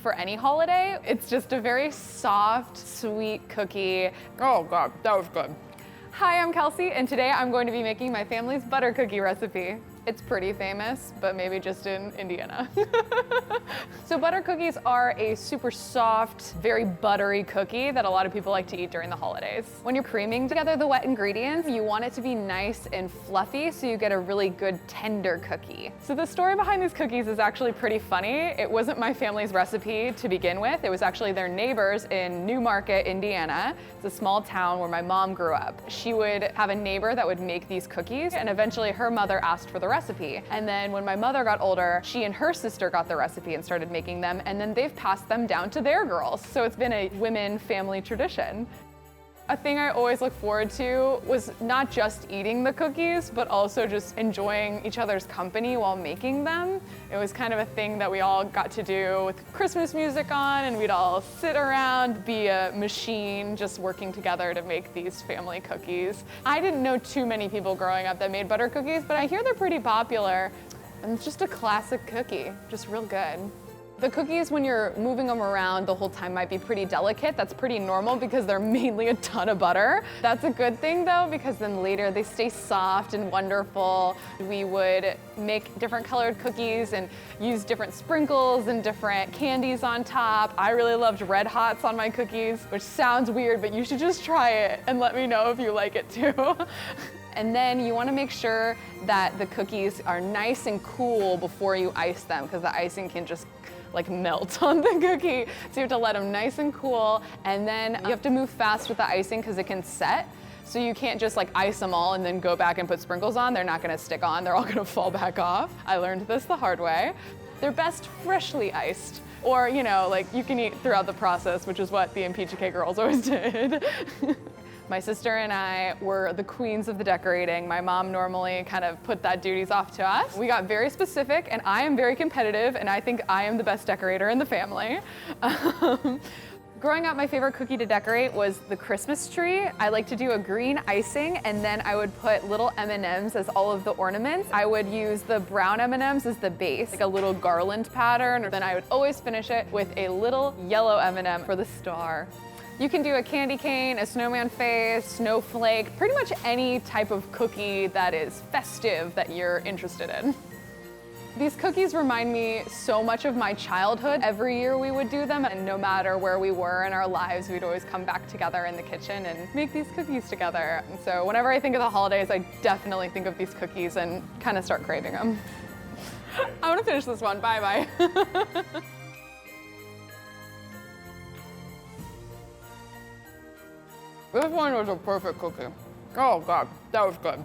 for any holiday. It's just a very soft, sweet cookie. Oh God, that was good. Hi, I'm Kelsey, and today I'm going to be making my family's butter cookie recipe. It's pretty famous, but maybe just in Indiana. So butter cookies are a super soft, very buttery cookie that a lot of people like to eat during the holidays. When you're creaming together the wet ingredients, you want it to be nice and fluffy so you get a really good tender cookie. So the story behind these cookies is actually pretty funny. It wasn't my family's recipe to begin with. It was actually their neighbors in New Market, Indiana. It's a small town where my mom grew up. She would have a neighbor that would make these cookies, and eventually her mother asked for the recipe. And then when my mother got older, she and her sister got the recipe and started making them, and then they've passed them down to their girls. So it's been a women family tradition. A thing I always look forward to was not just eating the cookies, but also just enjoying each other's company while making them. It was kind of a thing that we all got to do with Christmas music on, and we'd all sit around, be a machine, just working together to make these family cookies. I didn't know too many people growing up that made butter cookies, but I hear they're pretty popular. And it's just a classic cookie, just real good. The cookies, when you're moving them around the whole time, might be pretty delicate. That's pretty normal because they're mainly a ton of butter. That's a good thing though, because then later they stay soft and wonderful. We would make different colored cookies and use different sprinkles and different candies on top. I really loved Red Hots on my cookies, which sounds weird, but you should just try it and let me know if you like it too. And then you want to make sure that the cookies are nice and cool before you ice them, because the icing can just like melt on the cookie. So you have to let them nice and cool, and then you have to move fast with the icing because it can set. So you can't just like ice them all and then go back and put sprinkles on. They're not gonna stick on, they're all gonna fall back off. I learned this the hard way. They're best freshly iced. Or, you know, like you can eat throughout the process, which is what the Impicciche girls always did. My sister and I were the queens of the decorating. My mom normally kind of put that duties off to us. We got very specific, and I am very competitive, and I think I am the best decorator in the family. Growing up, my favorite cookie to decorate was the Christmas tree. I like to do a green icing, and then I would put little M&Ms as all of the ornaments. I would use the brown M&Ms as the base, like a little garland pattern, and then I would always finish it with a little yellow M&M for the star. You can do a candy cane, a snowman face, snowflake, pretty much any type of cookie that is festive that you're interested in. These cookies remind me so much of my childhood. Every year we would do them, and no matter where we were in our lives, we'd always come back together in the kitchen and make these cookies together. And so whenever I think of the holidays, I definitely think of these cookies and kind of start craving them. I want to finish this one, bye-bye. This one was a perfect cookie. Oh God, that was good.